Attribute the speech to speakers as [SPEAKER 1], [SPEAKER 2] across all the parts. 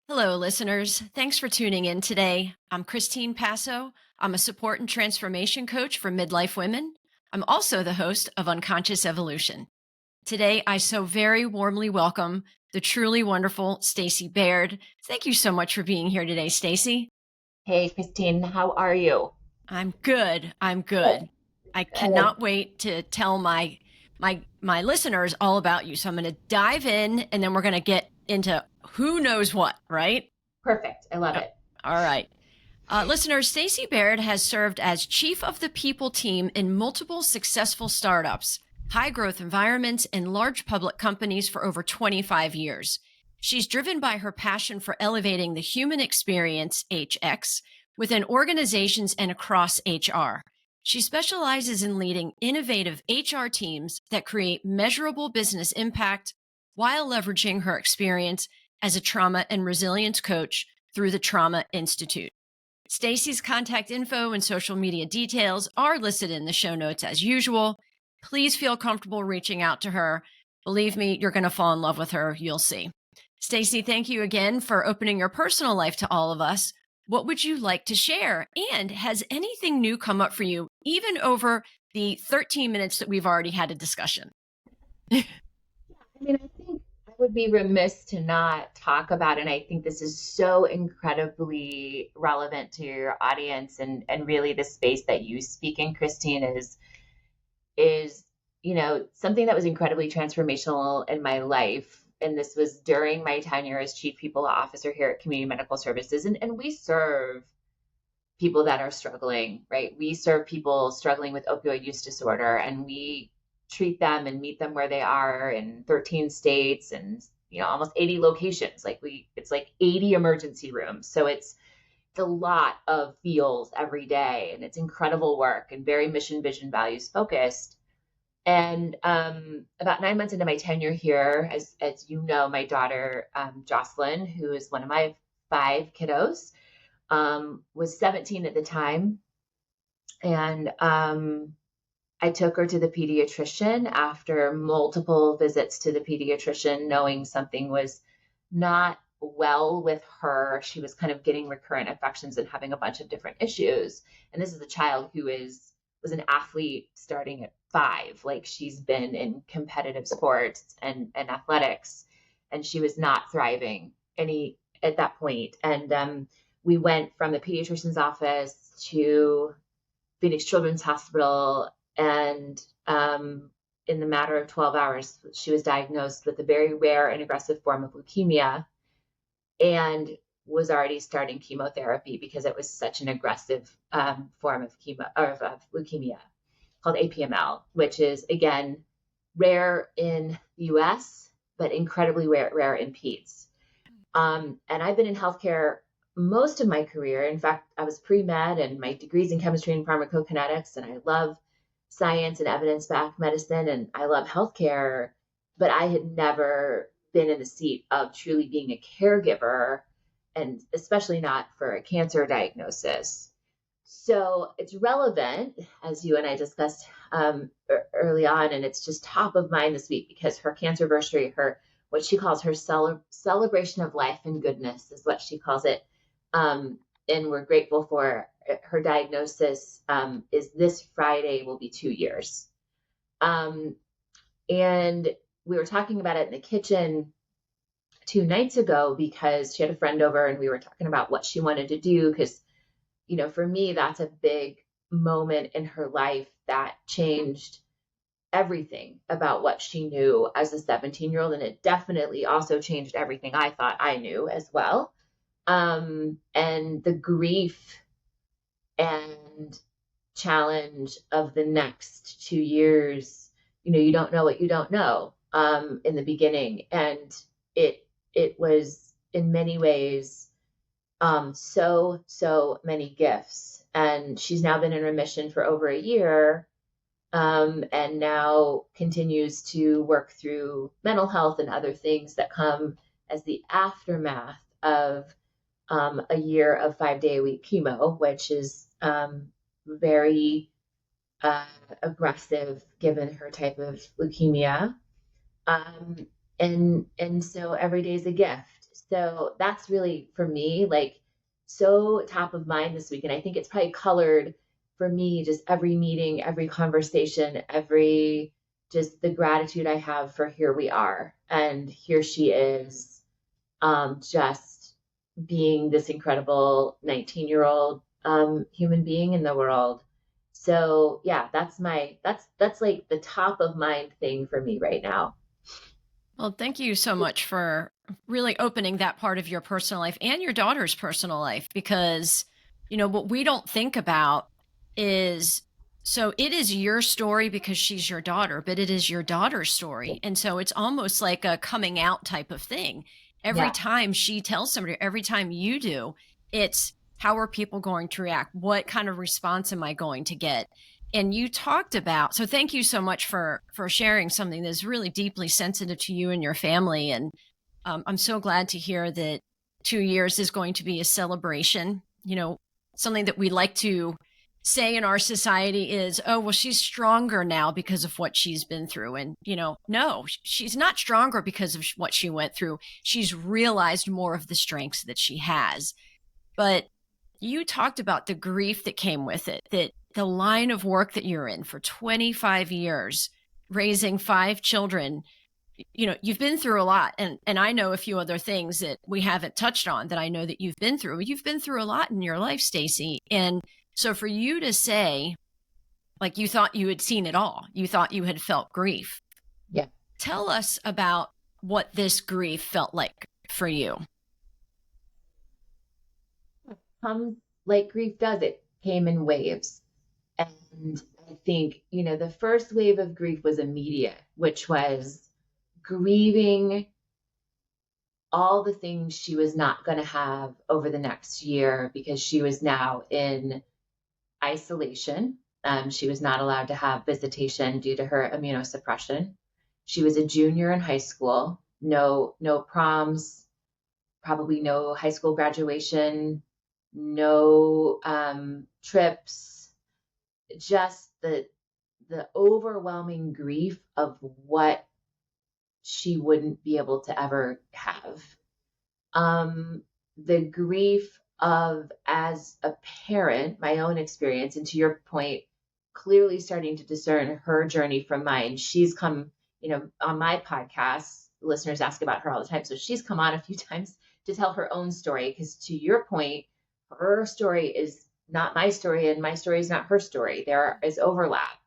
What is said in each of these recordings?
[SPEAKER 1] Hello, listeners. Thanks for tuning in today. I'm Christine Passo. I'm a support and transformation coach for midlife women. I'm also the host of Unconscious Evolution. Today, I so very warmly welcome the truly wonderful Stacie Baird. Thank you so much for being here today, Stacie.
[SPEAKER 2] Hey, Christine, how are you?
[SPEAKER 1] I'm good. I'm
[SPEAKER 2] Good.
[SPEAKER 1] good. I
[SPEAKER 2] Good.
[SPEAKER 1] cannot wait to tell my listeners all about you. So I'm going to dive in, and then we're going to get into who knows what, right?
[SPEAKER 2] Perfect. I love
[SPEAKER 1] Oh,
[SPEAKER 2] it.
[SPEAKER 1] all right. Listeners, Stacie Baird has served as chief of the people team in multiple successful startups, high growth environments, and large public companies for over 25 years. She's driven by her passion for elevating the human experience, HX, within organizations and across HR. She specializes in leading innovative HR teams that create measurable business impact while leveraging her experience as a trauma and resilience coach through the Trauma Institute. Stacie's contact info and social media details are listed in the show notes as usual. Please feel comfortable reaching out to her. Believe me, you're going to fall in love with her. You'll see. Stacie, thank you again for opening your personal life to all of us. What would you like to share? And has anything new come up for you, even over the 13 minutes that we've already had a discussion?
[SPEAKER 2] I think I would be remiss to not talk about, and I think this is so incredibly relevant to your audience and really the space that you speak in, Christine, is something that was incredibly transformational in my life. And this was during my tenure as chief people officer here at Community Medical Services. And we serve people that are struggling, right? We serve people struggling with opioid use disorder, and we treat them and meet them where they are in 13 states and almost 80 locations. It's like 80 emergency rooms. So it's a lot of feels every day, and it's incredible work and very mission, vision, values focused. And about 9 months into my tenure here, as you know, my daughter Jocelyn, who is one of my five kiddos, was 17 at the time. And I took her to the pediatrician after multiple visits to the pediatrician, knowing something was not well with her. She was kind of getting recurrent infections and having a bunch of different issues. And this is a child who was an athlete starting at 5. Like, she's been in competitive sports and athletics, and she was not thriving any at that point. And we went from the pediatrician's office to Phoenix Children's Hospital, and in the matter of 12 hours, she was diagnosed with a very rare and aggressive form of leukemia, and was already starting chemotherapy because it was such an aggressive form of leukemia called APML, which is, again, rare in the US, but incredibly rare in peds. And I've been in healthcare most of my career. In fact, I was pre-med, and my degrees in chemistry and pharmacokinetics, and I love science and evidence-backed medicine, and I love healthcare, but I had never been in the seat of truly being a caregiver, and especially not for a cancer diagnosis. So it's relevant, as you and I discussed early on, and it's just top of mind this week because her cancerversary, what she calls her celebration of life and goodness is what she calls it. And we're grateful for her diagnosis is this Friday will be 2 years. And we were talking about it in the kitchen 2 nights ago because she had a friend over and we were talking about what she wanted to do. Because, for me, that's a big moment in her life that changed everything about what she knew as a 17-year-old. And it definitely also changed everything I thought I knew as well. And the grief and challenge of the next 2 years, you don't know what you don't know in the beginning. And it was in many ways so many gifts. And she's now been in remission for over a year, and now continues to work through mental health and other things that come as the aftermath of a year of 5-day-a-week chemo, which is very aggressive given her type of leukemia. And so every day is a gift. So that's really for me, like so top of mind this week. And I think it's probably colored for me, just every meeting, every conversation, every just the gratitude I have for here we are. And here she is, just being this incredible 19-year-old human being in the world. So yeah, that's like the top of mind thing for me right now.
[SPEAKER 1] Well, thank you so much for really opening that part of your personal life and your daughter's personal life because, what we don't think about is so it is your story because she's your daughter, but it is your daughter's story. And so it's almost like a coming out type of thing. Every
[SPEAKER 2] Yeah.
[SPEAKER 1] time she tells somebody, every time you do, it's how are people going to react? What kind of response am I going to get? And you talked about, so thank you so much for sharing something that's really deeply sensitive to you and your family. And I'm so glad to hear that 2 years is going to be a celebration. Something that we like to say in our society is, oh, well, she's stronger now because of what she's been through. And no, she's not stronger because of what she went through. She's realized more of the strengths that she has. But you talked about the grief that came with it, that the line of work that you're in for 25 years, raising 5 children, you've been through a lot. And I know a few other things that we haven't touched on that I know that you've been through. You've been through a lot in your life, Stacie. And so for you to say, like, you thought you had seen it all, you thought you had felt grief.
[SPEAKER 2] Yeah.
[SPEAKER 1] Tell us about what this grief felt like for you.
[SPEAKER 2] Comes like grief does, it came in waves. And I think, the first wave of grief was immediate, which was grieving all the things she was not going to have over the next year because she was now in isolation. She was not allowed to have visitation due to her immunosuppression. She was a junior in high school, no proms, probably no high school graduation, no trips, just the overwhelming grief of what she wouldn't be able to ever have. The grief of, as a parent, my own experience, and to your point, clearly starting to discern her journey from mine. She's come, on my podcast, listeners ask about her all the time. So she's come on a few times to tell her own story, because to your point, her story is not my story and my story is not her story. There is overlap.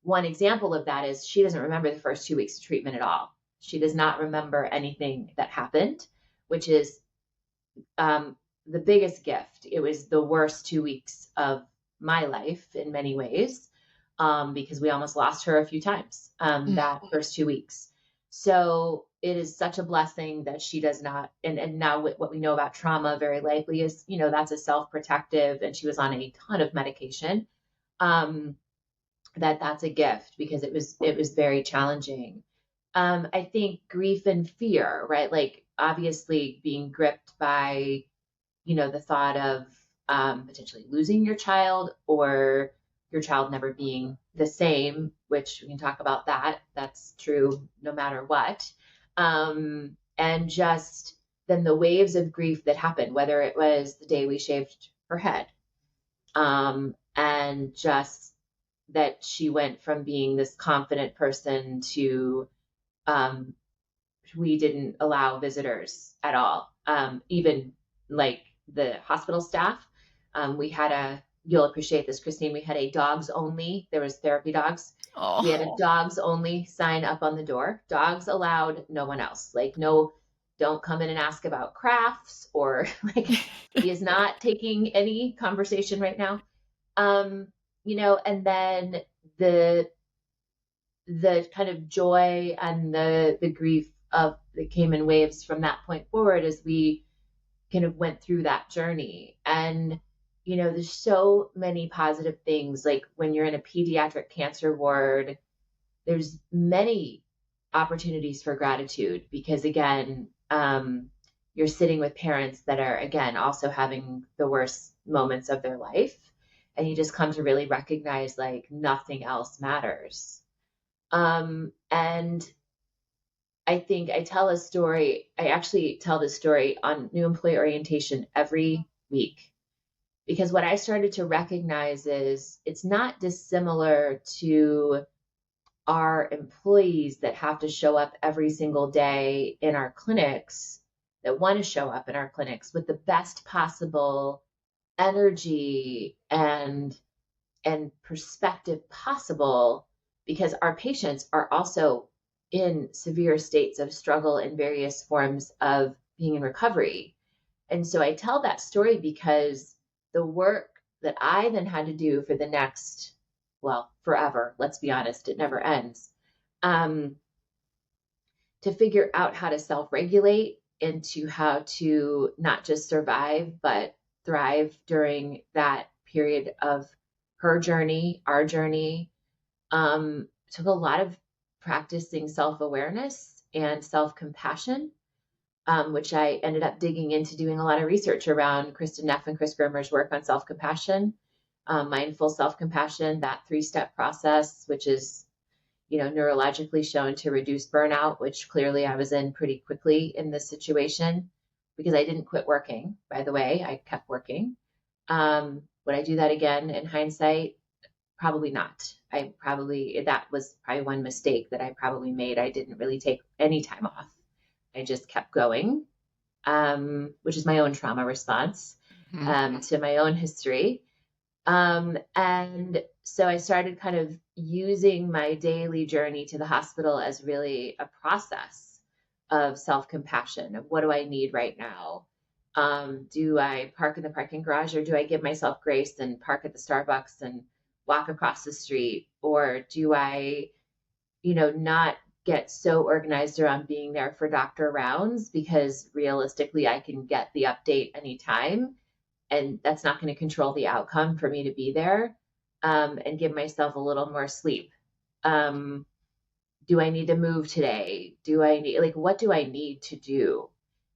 [SPEAKER 2] One example of that is she doesn't remember the first 2 weeks of treatment at all. She does not remember anything that happened, which is the biggest gift. It was the worst 2 weeks of my life in many ways, because we almost lost her a few times that first 2 weeks. So it is such a blessing that she does not. And now what we know about trauma very likely is, that's a self-protective, and she was on a ton of medication. That's a gift because it was very challenging. I think grief and fear, right? Like obviously being gripped by, the thought of potentially losing your child or your child never being the same, which we can talk about that. That's true no matter what. And just then the waves of grief that happened, whether it was the day we shaved her head, and just that she went from being this confident person to we didn't allow visitors at all, even like the hospital staff. We had you'll appreciate this, Christine, we had a dogs only, there was therapy dogs.
[SPEAKER 1] Oh.
[SPEAKER 2] We had a dogs only sign up on the door. Dogs allowed, no one else. Like, no, don't come in and ask about crafts or like, he is not taking any conversation right now. And then the kind of joy and the grief of that came in waves from that point forward as we kind of went through that journey. And there's so many positive things. Like when you're in a pediatric cancer ward, there's many opportunities for gratitude because again, you're sitting with parents that are again also having the worst moments of their life, and you just come to really recognize like nothing else matters. And I think I tell a story. I actually tell this story on new employee orientation every week, because what I started to recognize is it's not dissimilar to our employees that have to show up every single day in our clinics, that want to show up in our clinics with the best possible energy and perspective possible, because our patients are also in severe states of struggle in various forms of being in recovery. And so I tell that story because the work that I then had to do for the next, well, forever, let's be honest, it never ends, um, to figure out how to self regulate and to how to not just survive, but thrive during that period of her journey, our journey, took a lot of practicing self awareness and self compassion, which I ended up digging into, doing a lot of research around Kristen Neff and Chris Germer's work on self compassion, mindful self compassion, that 3-step process, which is, neurologically shown to reduce burnout, which clearly I was in pretty quickly in this situation because I didn't quit working, by the way. I kept working. Would I do that again in hindsight? Probably not. That was probably one mistake that I probably made. I didn't really take any time off. I just kept going, which is my own trauma response to my own history. And so I started kind of using my daily journey to the hospital as really a process of self-compassion, of what do I need right now? Do I park in the parking garage, or do I give myself grace and park at the Starbucks and walk across the street? Or do I, not get so organized around being there for doctor rounds, because realistically I can get the update anytime and that's not going to control the outcome for me to be there, and give myself a little more sleep. Do I need to move today? What do I need to do?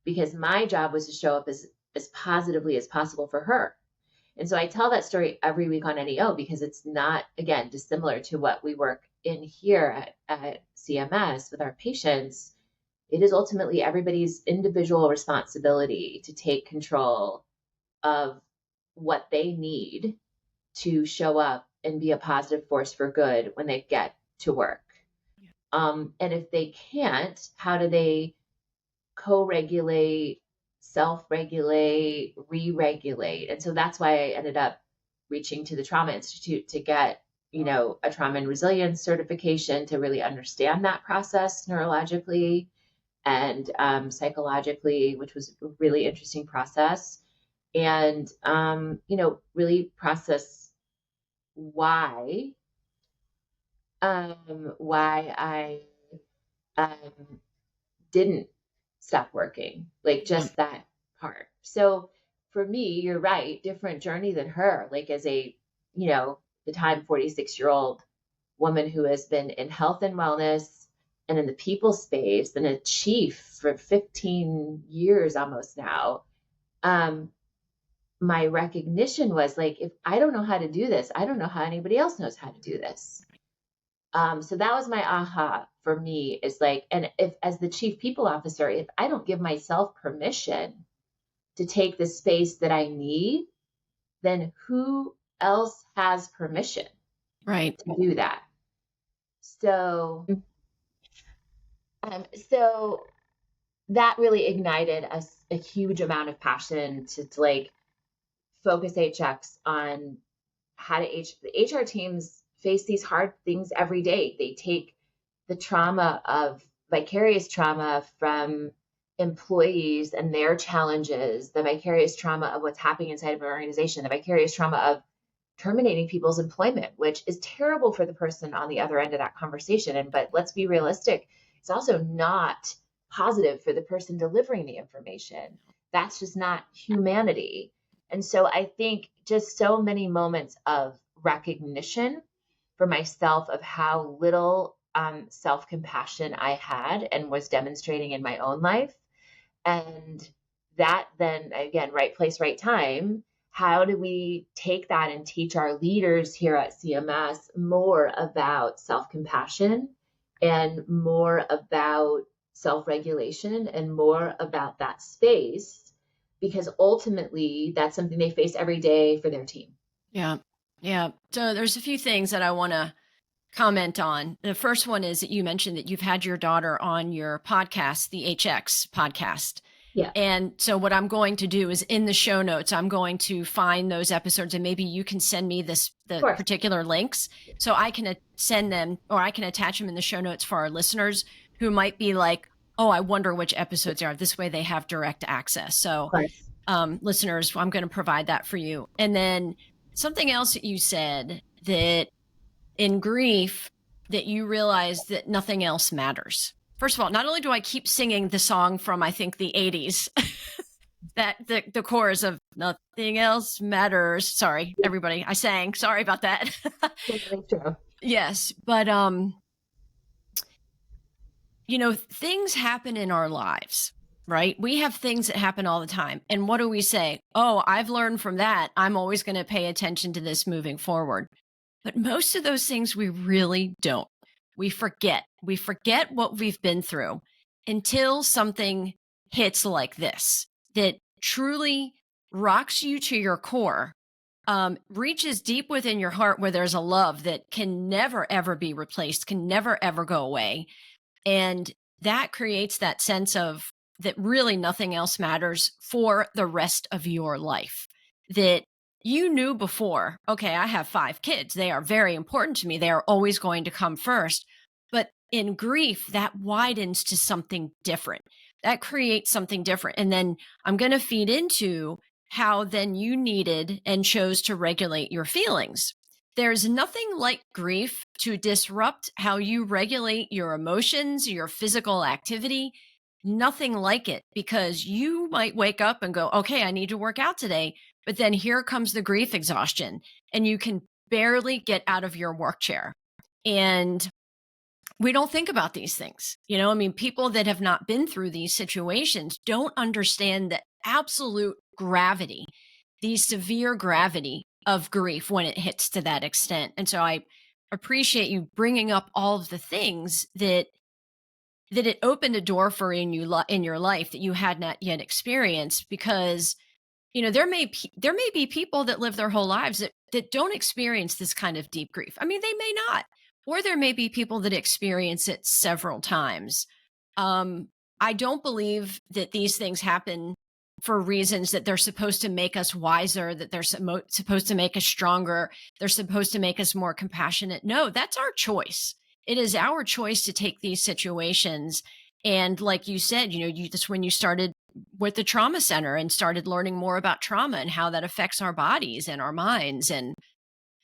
[SPEAKER 2] Because my job was to show up as positively as possible for her. And so I tell that story every week on NEO because it's not, again, dissimilar to what we work in here at CMS with our patients. It is ultimately everybody's individual responsibility to take control of what they need to show up and be a positive force for good when they get to work. And if they can't, how do they co-regulate, self-regulate, re-regulate? And so that's why I ended up reaching to the Trauma Institute to get, a trauma and resilience certification to really understand that process neurologically and psychologically, which was a really interesting process. And, really process why I didn't stop working, like just that part. So for me, you're right, different journey than her, like as a, the time 46-year-old woman who has been in health and wellness and in the people space and a chief for 15 years almost now. My recognition was like, if I don't know how to do this, I don't know how anybody else knows how to do this. So that was my aha for me, is like, and if as the chief people officer, if I don't give myself permission to take the space that I need, then who else has permission to do that? So, so that really ignited a huge amount of passion to like focus HX on how to the HR teams face these hard things every day. They take the trauma of vicarious trauma from employees and their challenges, the vicarious trauma of what's happening inside of an organization, the vicarious trauma of terminating people's employment, which is terrible for the person on the other end of that conversation. But let's be realistic, it's also not positive for the person delivering the information. That's just not humanity. And so I think just so many moments of recognition for myself of how little self-compassion I had and was demonstrating in my own life. And that then, again, right place, right time. How do we take that and teach our leaders here at CMS more about self-compassion and more about self-regulation and more about that space, because ultimately that's something they face every day for their team.
[SPEAKER 1] Yeah. Yeah. So there's a few things that I want to comment on. The first one is that you mentioned that you've had your daughter on your podcast, the HX podcast.
[SPEAKER 2] Yeah,
[SPEAKER 1] And so what I'm going to do is in the show notes, I'm going to find those episodes, and maybe you can send me
[SPEAKER 2] of
[SPEAKER 1] the
[SPEAKER 2] course.
[SPEAKER 1] particular links so I can send them, or I can attach them in the show notes for our listeners who might be like, oh, I wonder which episodes are. This way they have direct access.
[SPEAKER 2] Of
[SPEAKER 1] So
[SPEAKER 2] course.
[SPEAKER 1] listeners, I'm going to provide that for you. And then something else that you said, that in grief, that you realize that nothing else matters. First of all, not only do I keep singing the song from, I think, the 80s, that the chorus of nothing else matters. Sorry, everybody. I sang. Sorry about that.
[SPEAKER 2] Totally true.
[SPEAKER 1] Yes. But, things happen in our lives, right? We have things that happen all the time. And what do we say? Oh, I've learned from that. I'm always going to pay attention to this moving forward. But most of those things we really don't. We forget. We forget what we've been through until something hits like this that truly rocks you to your core, reaches deep within your heart where there's a love that can never, ever be replaced, can never, ever go away. And that creates that sense of that really nothing else matters for the rest of your life. That you knew before, okay, I have 5 kids. They are very important to me. They are always going to come first. But in grief, that widens to something different. That creates something different. And then I'm going to feed into how then you needed and chose to regulate your feelings. There's nothing like grief to disrupt how you regulate your emotions, your physical activity. Nothing like it, because you might wake up and go, okay, I need to work out today. But then here comes the grief exhaustion, and you can barely get out of your work chair. And we don't think about these things. I mean, people that have not been through these situations don't understand the absolute gravity, the severe gravity of grief when it hits to that extent. And so I appreciate you bringing up all of the things that it opened a door for in your life that you had not yet experienced, because there may be people that live their whole lives that don't experience this kind of deep grief. I mean, they may not, or there may be people that experience it several times. I don't believe that these things happen for reasons that they're supposed to make us wiser, that they're supposed to make us stronger, they're supposed to make us more compassionate. No, that's our choice. It is our choice to take these situations. And like you said, that's when you started with the trauma center and started learning more about trauma and how that affects our bodies and our minds. And,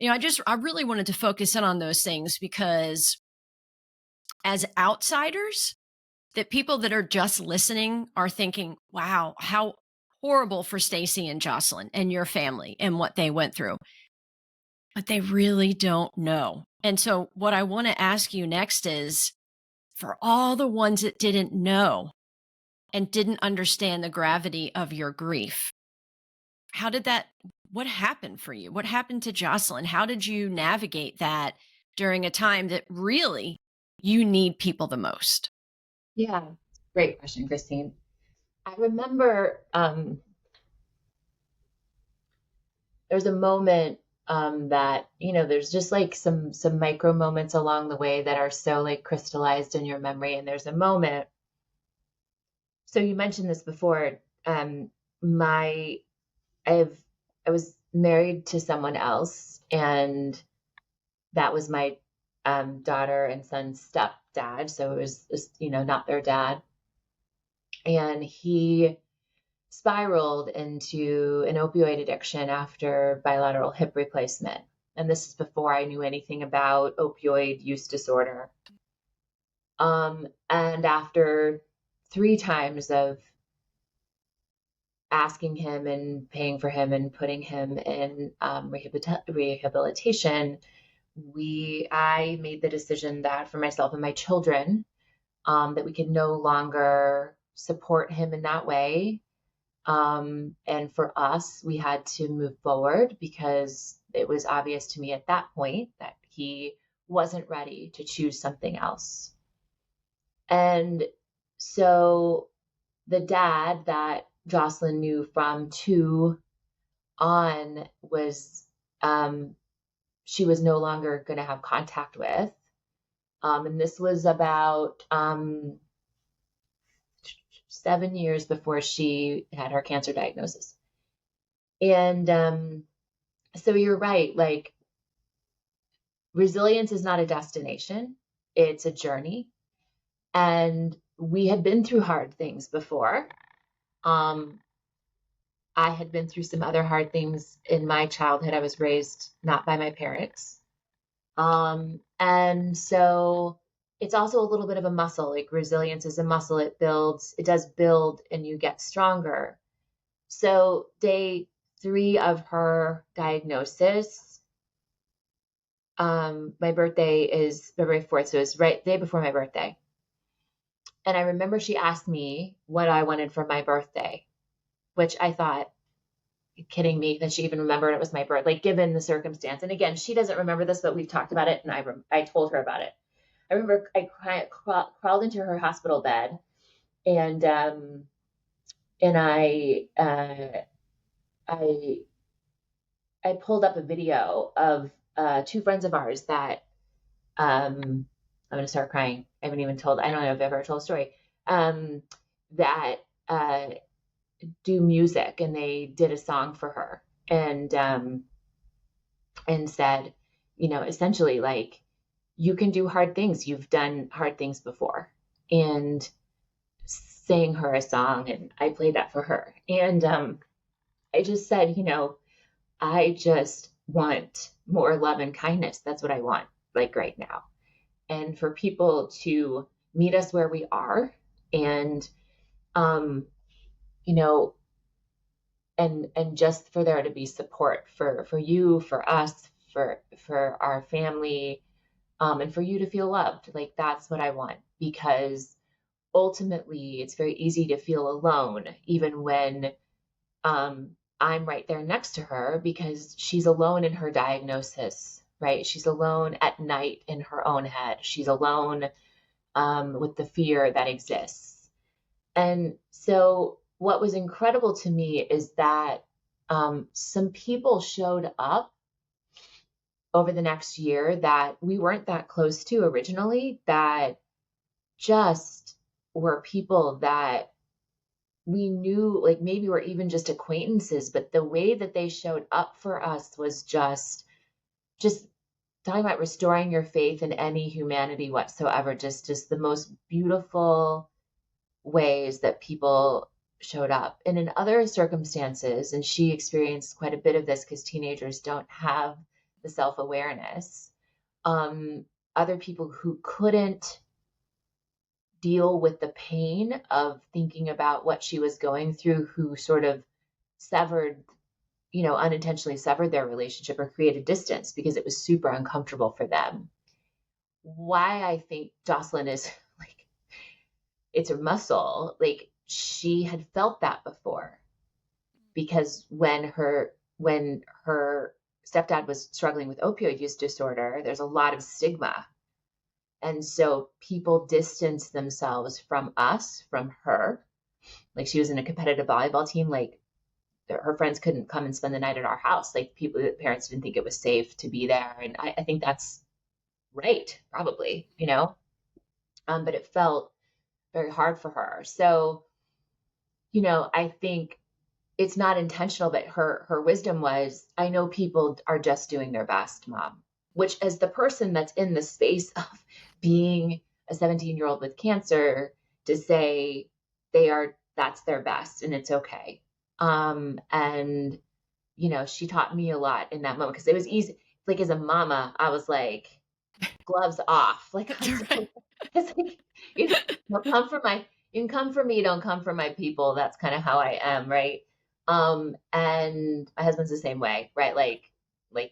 [SPEAKER 1] I really wanted to focus in on those things, because as outsiders, that people that are just listening are thinking, wow, how horrible for Stacie and Jocelyn and your family and what they went through. But they really don't know. And so what I want to ask you next is, for all the ones that didn't know and didn't understand the gravity of your grief, what happened for you? What happened to Jocelyn? How did you navigate that during a time that really you need people the most?
[SPEAKER 2] Yeah, great question, Christine. I remember there's a moment that there's just like some micro moments along the way that are so like crystallized in your memory. And there's a moment. So you mentioned this before. My I've I was married to someone else, and that was my daughter and son's stepdad. So it was not their dad, and he spiraled into an opioid addiction after bilateral hip replacement. And this is before I knew anything about opioid use disorder. And after 3 times of asking him and paying for him and putting him in rehabilitation, I made the decision that for myself and my children, that we could no longer support him in that way. And for us, we had to move forward, because it was obvious to me at that point that he wasn't ready to choose something else. And So the dad that Jocelyn knew from 2 on was, she was no longer going to have contact with. And this was about 7 years before she had her cancer diagnosis. And so you're right, like resilience is not a destination, it's a journey. And we had been through hard things before. Um, I had been through some other hard things in my childhood. I was raised not by my parents. And so it's also a little bit of a muscle. Like resilience is a muscle. It does build and you get stronger. So day 3 of her diagnosis, my birthday is February 4th. So it's right day before my birthday. And I remember she asked me what I wanted for my birthday, which I thought, kidding me that she even remembered it was my birthday, like given the circumstance. And again, she doesn't remember this, but we've talked about it, and I told her about it. I remember crawled into her hospital bed, and I I pulled up a video of 2 friends of ours that I'm gonna start crying. I haven't even told. I don't know if I've ever told a story. That do music, and they did a song for her, and said, essentially like, you can do hard things. You've done hard things before, and sang her a song, and I played that for her. And I just said, I just want more love and kindness. That's what I want, like right now. And for people to meet us where we are, and um, you know, and just for there to be support for you, for us, for our family, and for you to feel loved. Like that's what I want, because ultimately it's very easy to feel alone, even when I'm right there next to her, because she's alone in her diagnosis, right? She's alone at night in her own head. She's alone with the fear that exists. And so, what was incredible to me is that some people showed up over the next year that we weren't that close to originally, that just were people that we knew, like maybe were even just acquaintances, but the way that they showed up for us was just talking about restoring your faith in any humanity whatsoever. Just the most beautiful ways that people showed up. And in other circumstances, and she experienced quite a bit of this because teenagers don't have the self-awareness, um, other people who couldn't deal with the pain of thinking about what she was going through, who sort of severed, unintentionally severed their relationship or created distance because it was super uncomfortable for them. Why I think Jocelyn is like, it's a muscle. Like she had felt that before, because when her stepdad was struggling with opioid use disorder, there's a lot of stigma. And so people distance themselves from us, from her. Like she was in a competitive volleyball team, like her friends couldn't come and spend the night at our house. Like parents didn't think it was safe to be there. And I think that's right, probably, but it felt very hard for her. So, I think it's not intentional, but her wisdom was, I know people are just doing their best, Mom, which as the person that's in the space of being a 17-year-old with cancer, to say that's their best and it's okay. And she taught me a lot in that moment, because it was easy. Like as a mama, I was like, gloves off. Like it's like, don't come for you can come for me, don't come for my people. That's kind of how I am, right? And my husband's the same way, right? Like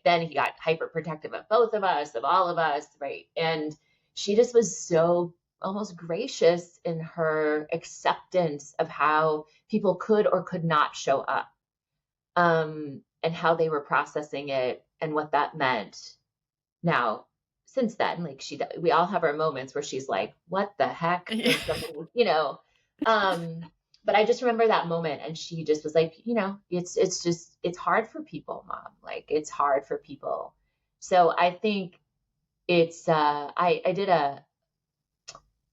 [SPEAKER 2] then he got hyper protective of both of us, of all of us, right? And she just was so almost gracious in her acceptance of how people could or could not show up, and how they were processing it and what that meant. Now, since then, like we all have our moments where she's like, "What the heck?"
[SPEAKER 1] Yeah.
[SPEAKER 2] When something, um, but I just remember that moment, and she just was like, it's just it's hard for people, mom. Like it's hard for people. So I think it's I did I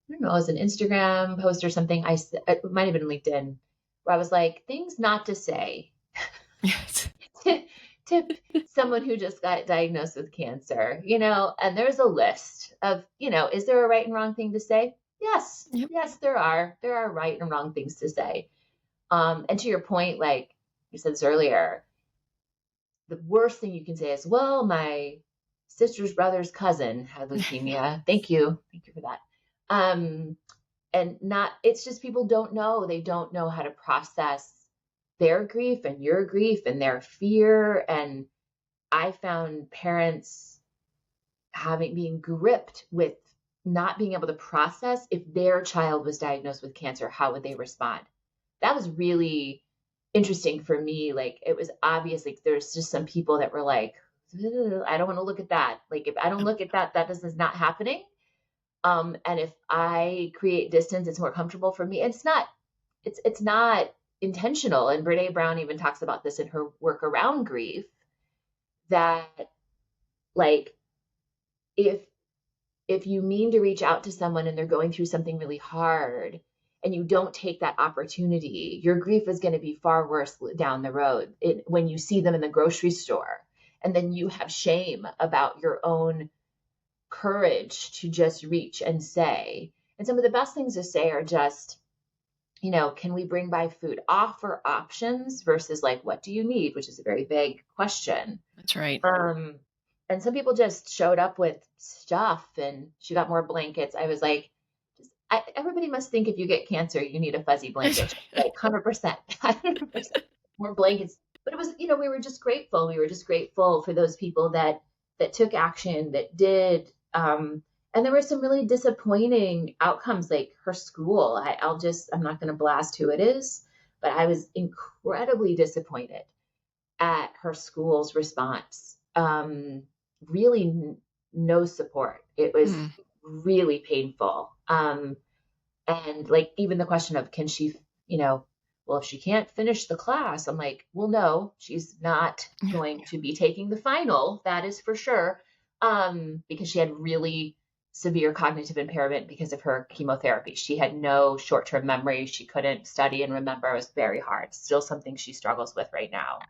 [SPEAKER 2] don't know, it was an Instagram post or something. It might have been LinkedIn, where I was like, things not to say
[SPEAKER 1] Yes.
[SPEAKER 2] to, to someone who just got diagnosed with cancer, and there's a list of, is there a right and wrong thing to say? Yes.
[SPEAKER 1] Yep.
[SPEAKER 2] Yes, there are. There are right and wrong things to say. And to your point, like you said this earlier, the worst thing you can say is, well, my sister's brother's cousin had leukemia. Thank you. Thank you for that. Um, and not, it's just people don't know. They don't know how to process their grief and your grief and their fear. And I found parents being gripped with not being able to process if their child was diagnosed with cancer, how would they respond? That was really interesting for me. Like it was obvious, like there's just some people that were like, I don't want to look at that. Like if I don't look at that, that is not happening. And if I create distance, it's more comfortable for me. It's not intentional. And Brene Brown even talks about this in her work around grief, that like if if you mean to reach out to someone and they're going through something really hard and you don't take that opportunity, your grief is going to be far worse down the road when you see them in the grocery store. And then you have shame about your own courage to just reach and say. And some of the best things to say are just, can we bring by food? Offer options versus like, what do you need? Which is a very vague question.
[SPEAKER 1] That's right.
[SPEAKER 2] Um, and some people just showed up with stuff, and she got more blankets. I was like, everybody must think if you get cancer, you need a fuzzy blanket. Like 100%, 100% more blankets. But it was, we were just grateful. We were just grateful for those people that took action, that did. And there were some really disappointing outcomes, like her school. I'm not going to blast who it is, but I was incredibly disappointed at her school's response. Really no support. It was
[SPEAKER 1] Mm.
[SPEAKER 2] really painful. And like even the question of, can she, well, if she can't finish the class, I'm like, well, no, she's not
[SPEAKER 1] Yeah.
[SPEAKER 2] going to be taking the final. That is for sure. Because she had really severe cognitive impairment because of her chemotherapy. She had no short-term memory. She couldn't study and remember. It was very hard. Still something she struggles with right now.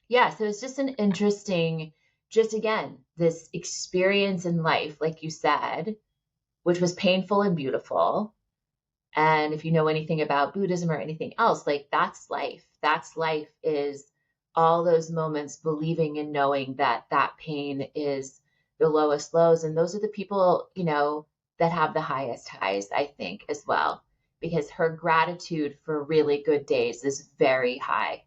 [SPEAKER 2] Yeah, so it's just an interesting, just again, this experience in life, like you said, which was painful and beautiful. And if you know anything about Buddhism or anything else, like that's life. That's life, is all those moments believing and knowing that that pain is the lowest lows. And those are the people, that have the highest highs, I think, as well, because her gratitude for really good days is very high.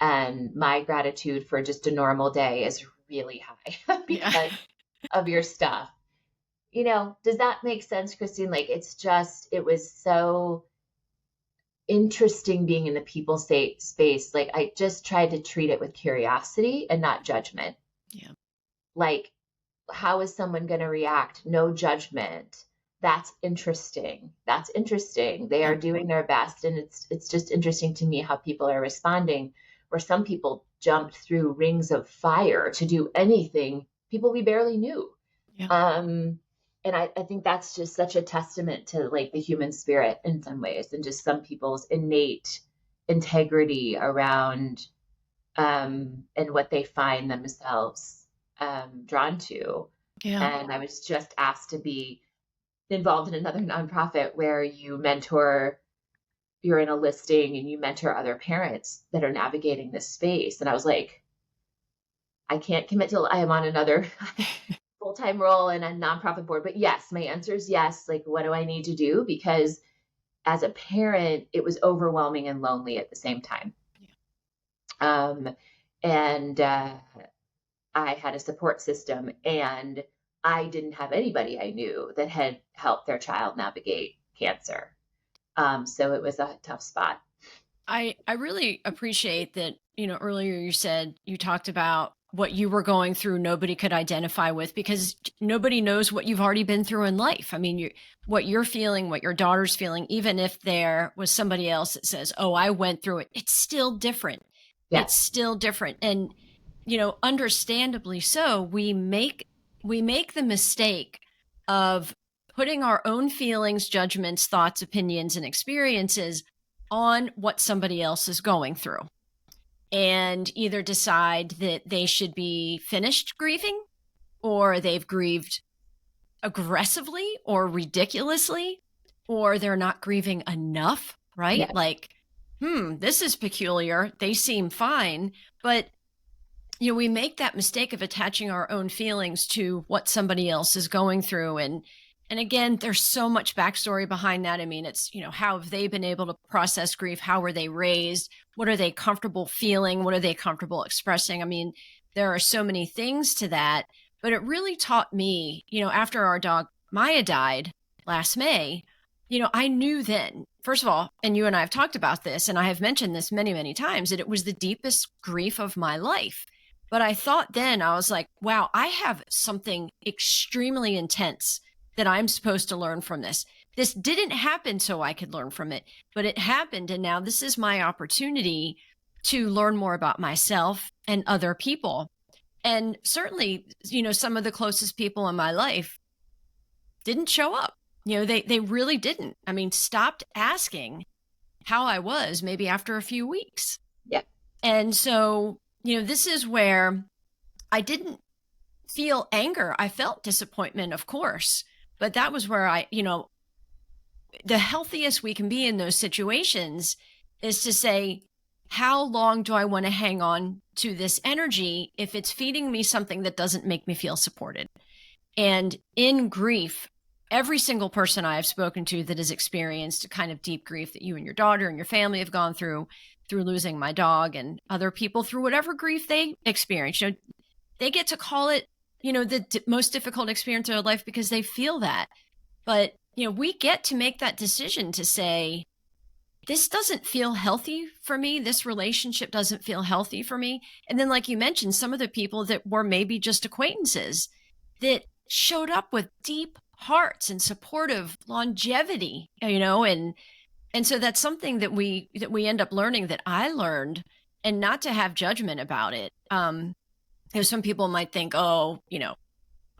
[SPEAKER 2] And my gratitude for just a normal day is really high
[SPEAKER 1] Yeah.
[SPEAKER 2] because of your stuff. Does that make sense, Christine? Like, it was so interesting being in the people state space. Like, I just tried to treat it with curiosity and not judgment.
[SPEAKER 1] Yeah.
[SPEAKER 2] Like, how is someone going to react? No judgment. That's interesting. That's interesting. They are doing their best. And it's just interesting to me how people are responding, where some people jumped through rings of fire to do anything, people we barely knew.
[SPEAKER 1] Yeah.
[SPEAKER 2] And I think that's just such a testament to like the human spirit in some ways, and just some people's innate integrity around and what they find themselves drawn to.
[SPEAKER 1] Yeah.
[SPEAKER 2] And I was just asked to be involved in another nonprofit where you're in a listing and you mentor other parents that are navigating this space. And I was like, I can't commit till I am on another full-time role in a nonprofit board. But yes, my answer is yes. Like, what do I need to do? Because as a parent, it was overwhelming and lonely at the same time. And I had a support system, and I didn't have anybody I knew that had helped their child navigate cancer. So it was a tough spot.
[SPEAKER 1] I really appreciate that, earlier you said you talked about what you were going through, nobody could identify with because nobody knows what you've already been through in life. I mean, what you're feeling, what your daughter's feeling, even if there was somebody else that says, oh, I went through it, it's still different. It's
[SPEAKER 2] Yes.
[SPEAKER 1] still different. And, understandably so, we make the mistake of putting our own feelings, judgments, thoughts, opinions, and experiences on what somebody else is going through and either decide that they should be finished grieving or they've grieved aggressively or ridiculously or they're not grieving enough, right?
[SPEAKER 2] Yes.
[SPEAKER 1] Like, this is peculiar. They seem fine. But, we make that mistake of attaching our own feelings to what somebody else is going through. And again, there's so much backstory behind that. I mean, it's, how have they been able to process grief? How were they raised? What are they comfortable feeling? What are they comfortable expressing? I mean, there are so many things to that, but it really taught me, after our dog Maya died last May, I knew then, first of all, and you and I have talked about this, and I have mentioned this many, many times, that it was the deepest grief of my life. But I thought then, I was like, wow, I have something extremely intense that I'm supposed to learn from this. This didn't happen so I could learn from it, but it happened. And now this is my opportunity to learn more about myself and other people. And certainly, some of the closest people in my life didn't show up. They really didn't. I mean, stopped asking how I was maybe after a few weeks.
[SPEAKER 2] Yeah.
[SPEAKER 1] And so, this is where I didn't feel anger. I felt disappointment, of course, but that was where the healthiest we can be in those situations is to say, how long do I want to hang on to this energy if it's feeding me something that doesn't make me feel supported? And in grief, every single person I have spoken to that has experienced a kind of deep grief that you and your daughter and your family have gone through losing my dog and other people through whatever grief they experience, they get to call it, the most difficult experience of their life because they feel that. But, we get to make that decision to say, this doesn't feel healthy for me. This relationship doesn't feel healthy for me. And then, like you mentioned, some of the people that were maybe just acquaintances that showed up with deep hearts and supportive longevity, and so that's something that we end up learning, that I learned, and not to have judgment about it. Some people might think, oh,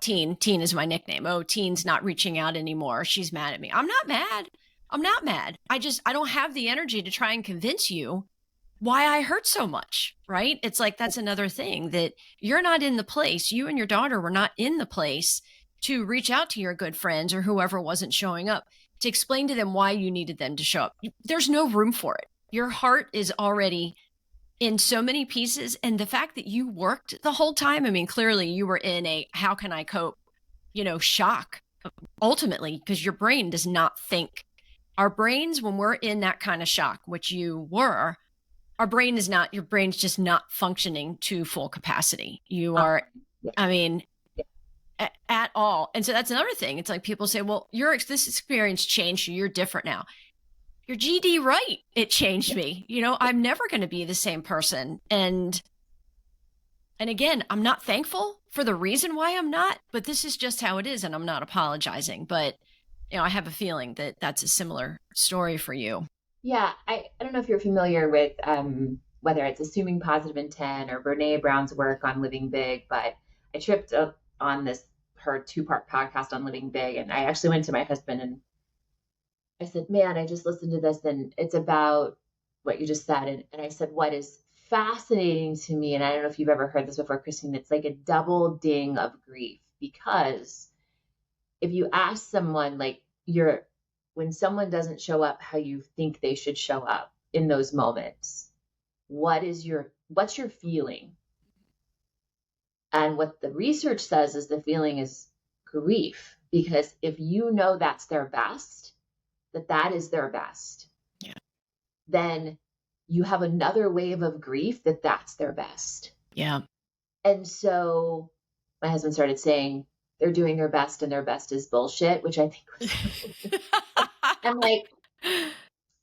[SPEAKER 1] teen is my nickname. Oh, teen's not reaching out anymore. She's mad at me. I'm not mad. I don't have the energy to try and convince you why I hurt so much, right? It's like, that's another thing, that you're not in the place, you and your daughter were not in the place to reach out to your good friends or whoever wasn't showing up to explain to them why you needed them to show up. There's no room for it. Your heart is already in so many pieces. And the fact that you worked the whole time, I mean, clearly you were in a how can I cope, shock, ultimately, because your brain does not think. Our brains, when we're in that kind of shock, which you were, your brain's just not functioning to full capacity. You are,
[SPEAKER 2] Yeah.
[SPEAKER 1] I mean, at all. And so that's another thing. It's like people say, well, this experience changed you. You're different now. You're GD right. It changed me. I'm never going to be the same person. And again, I'm not thankful for the reason why I'm not, but this is just how it is. And I'm not apologizing. But, I have a feeling that that's a similar story for you.
[SPEAKER 2] Yeah. I don't know if you're familiar with whether it's Assuming Positive Intent or Brene Brown's work on Living Big, but I tripped up on her 2-part podcast on Living Big. And I actually went to my husband and I said, man, I just listened to this and it's about what you just said. And I said, what is fascinating to me, and I don't know if you've ever heard this before, Christine, it's like a double ding of grief, because if you ask someone, like, when someone doesn't show up how you think they should show up in those moments, what's your feeling? And what the research says is the feeling is grief, because if that's their best, that is their best,
[SPEAKER 1] yeah,
[SPEAKER 2] then you have another wave of grief that's their best.
[SPEAKER 1] Yeah.
[SPEAKER 2] And so my husband started saying they're doing their best and their best is bullshit, which I think was I'm like,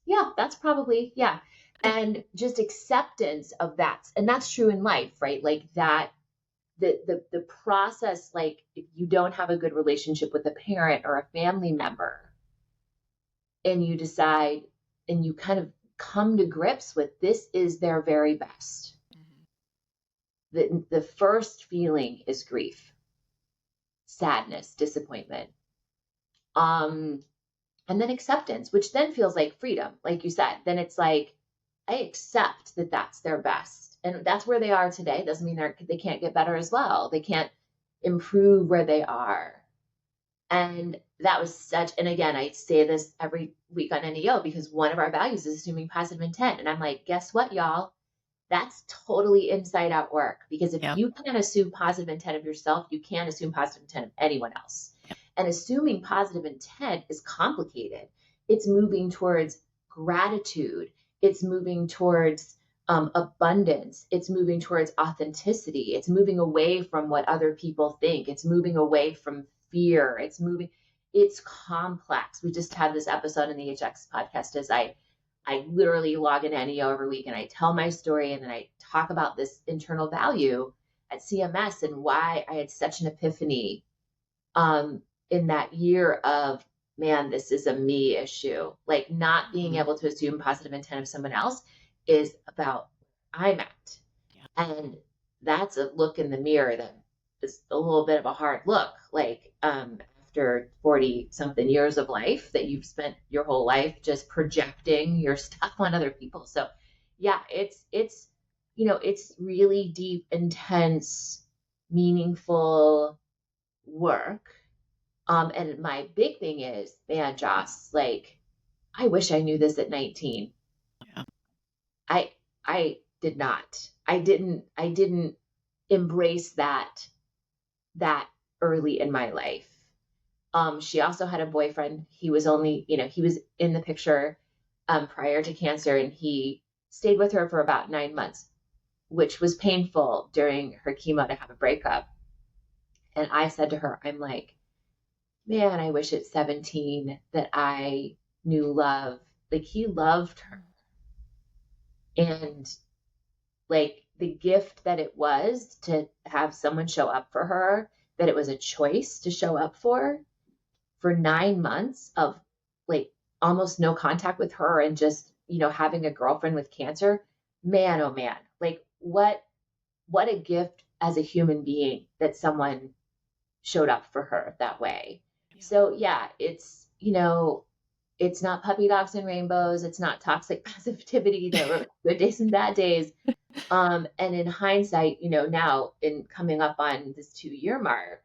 [SPEAKER 2] yeah, that's probably, yeah. And just acceptance of that. And that's true in life, right? Like that the process, like if you don't have a good relationship with a parent or a family member, and you decide and you kind of come to grips with this is their very best. The first feeling is grief, sadness, disappointment. And then acceptance, which then feels like freedom. Like you said, then it's like, I accept that that's their best. And that's where they are today. Doesn't mean they can't get better as well. They can't improve where they are. And that was such, and again, I say this every week on NEO because one of our values is assuming positive intent. And I'm like, guess what, y'all? That's totally inside out work, because if
[SPEAKER 1] Yep.
[SPEAKER 2] you can't assume positive intent of yourself, you can't assume positive intent of anyone else.
[SPEAKER 1] Yep.
[SPEAKER 2] And assuming positive intent is complicated. It's moving towards gratitude. It's moving towards abundance. It's moving towards authenticity. It's moving away from what other people think. It's moving away from fear. It's complex. We just had this episode in the HX podcast as I literally log in NEO every week and I tell my story, and then I talk about this internal value at CMS and why I had such an epiphany in that year of, man, this is a me issue. Like not being able to assume positive intent of someone else is about I'm at. Yeah. And that's a look in the mirror that is a little bit of a hard look. Like after 40 something years of life that you've spent your whole life just projecting your stuff on other people. So yeah, it's really deep, intense, meaningful work. And my big thing is, man, Joss, like, I wish I knew this at 19.
[SPEAKER 1] Yeah.
[SPEAKER 2] I did not. I didn't embrace that early in my life. She also had a boyfriend. He was only, he was in the picture prior to cancer, and he stayed with her for about 9 months, which was painful during her chemo to have a breakup. And I said to her, I'm like, man, I wish at 17 that I knew love. Like he loved her. And like the gift that it was to have someone show up for her, that it was a choice to show up for 9 months of like almost no contact with her and just, having a girlfriend with cancer, man, oh man, like what a gift as a human being that someone showed up for her that way. Yeah. So yeah, it's, it's not puppy dogs and rainbows. It's not toxic positivity. There were good days and bad days. And in hindsight, now in coming up on this 2-year mark,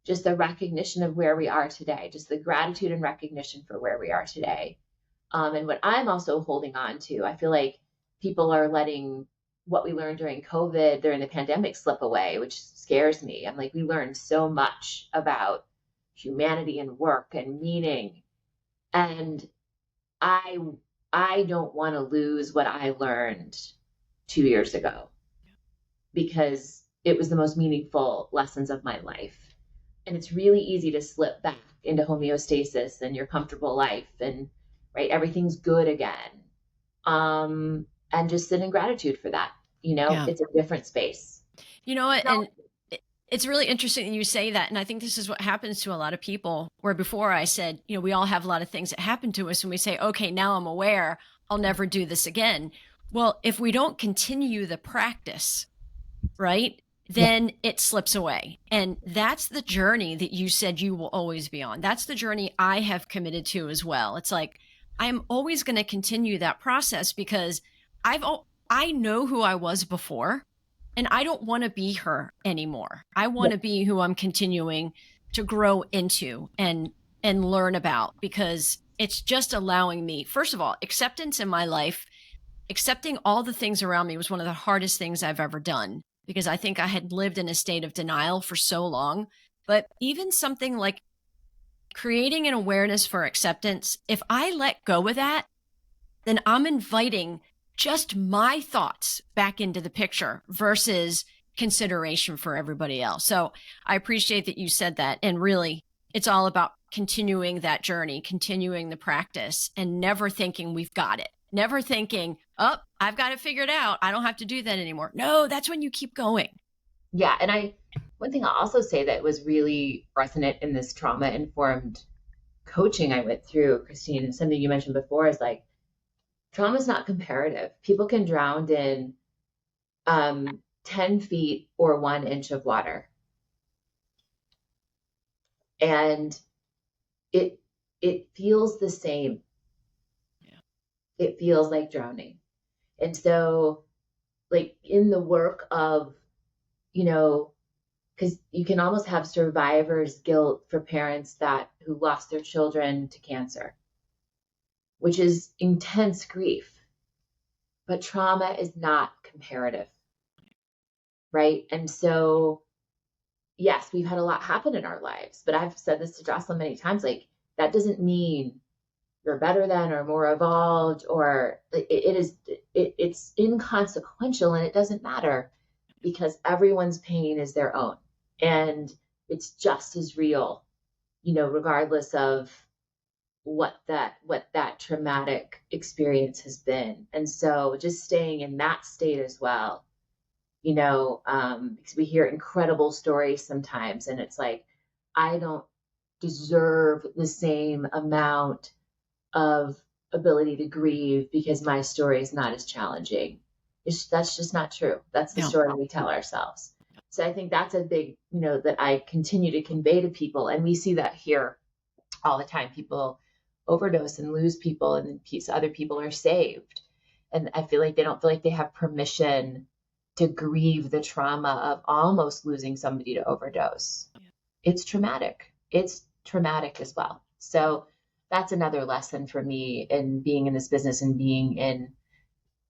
[SPEAKER 2] just the recognition of where we are today, just the gratitude and recognition for where we are today. And what I'm also holding on to, I feel like people are letting what we learned during COVID, during the pandemic slip away, which scares me. I'm like, we learned so much about humanity and work and meaning. And I don't want to lose what I learned 2 years ago, because it was the most meaningful lessons of my life. And it's really easy to slip back into homeostasis and your comfortable life and right, everything's good again. And just sit in gratitude for that.
[SPEAKER 1] Yeah.
[SPEAKER 2] It's a different space.
[SPEAKER 1] You know what? And it's really interesting that you say that. And I think this is what happens to a lot of people, where before I said, we all have a lot of things that happen to us and we say, okay, now I'm aware, I'll never do this again. Well, if we don't continue the practice, right, then it slips away. And that's the journey that you said you will always be on. That's the journey I have committed to as well. It's like, I'm always going to continue that process because I know who I was before, and I don't want to be her anymore. I want to be who I'm continuing to grow into and learn about, because it's just allowing me, first of all, acceptance in my life. Accepting all the things around me was one of the hardest things I've ever done, because I think I had lived in a state of denial for so long. But even something like creating an awareness for acceptance, if I let go of that, then I'm inviting just my thoughts back into the picture versus consideration for everybody else. So I appreciate that you said that. And really, it's all about continuing that journey, continuing the practice, and never thinking we've got it. Never thinking, oh, I've got it figured out, I don't have to do that anymore. No, that's when you keep going.
[SPEAKER 2] Yeah. One thing I'll also say that was really resonant in this trauma informed coaching I went through, Christine, and something you mentioned before is like, trauma is not comparative. People can drown in 10 feet or 1 inch of water. And it, it feels the same.
[SPEAKER 1] Yeah.
[SPEAKER 2] It feels like drowning. And so, like, in the work of, you know, because you can almost have survivor's guilt for parents that who lost their children to cancer, which is intense grief. But trauma is not comparative, right? And so, yes, we've had a lot happen in our lives, but I've said this to Jocelyn many times, like, that doesn't mean you're better than or more evolved, or it's inconsequential, and it doesn't matter because everyone's pain is their own, and it's just as real, regardless of what that traumatic experience has been. And so just staying in that state as well, because we hear incredible stories sometimes, and it's like, I don't deserve the same amount of ability to grieve because my story is not as challenging. That's just not true. That's the
[SPEAKER 1] Yeah.
[SPEAKER 2] story we tell ourselves. So I think that's a big, that I continue to convey to people. And we see that here all the time. People overdose and lose people, and then other people are saved. And I feel like they don't feel like they have permission to grieve the trauma of almost losing somebody to overdose. It's traumatic. It's traumatic as well. So that's another lesson for me in being in this business and being in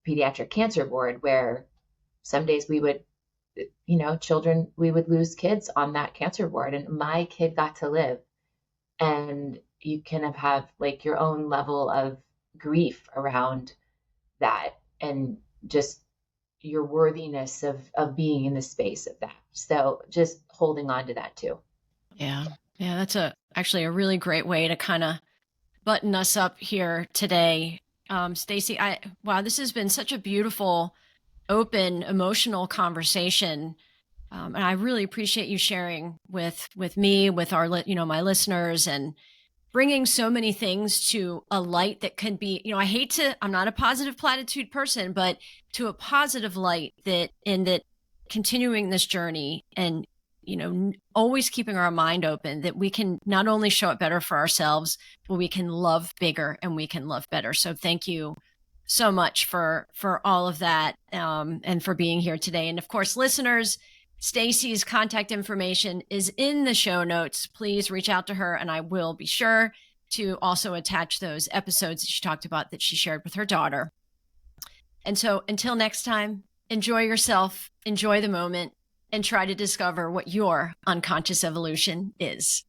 [SPEAKER 2] pediatric cancer board, where some days we would, children, we would lose kids on that cancer board, and my kid got to live. And you can have like your own level of grief around that, and just your worthiness of being in the space of that. So just holding on to that too.
[SPEAKER 1] Yeah. Yeah. That's actually a really great way to kind of button us up here today. Stacie, wow, this has been such a beautiful, open, emotional conversation. And I really appreciate you sharing with me, with our, my listeners, and bringing so many things to a light that can be, I'm not a positive platitude person, but to a positive light, that continuing this journey, and, always keeping our mind open, that we can not only show up better for ourselves, but we can love bigger and we can love better. So thank you so much for all of that, and for being here today. And of course, listeners, Stacie's contact information is in the show notes. Please reach out to her, and I will be sure to also attach those episodes that she talked about that she shared with her daughter. And so until next time, enjoy yourself, enjoy the moment, and try to discover what your unconscious evolution is.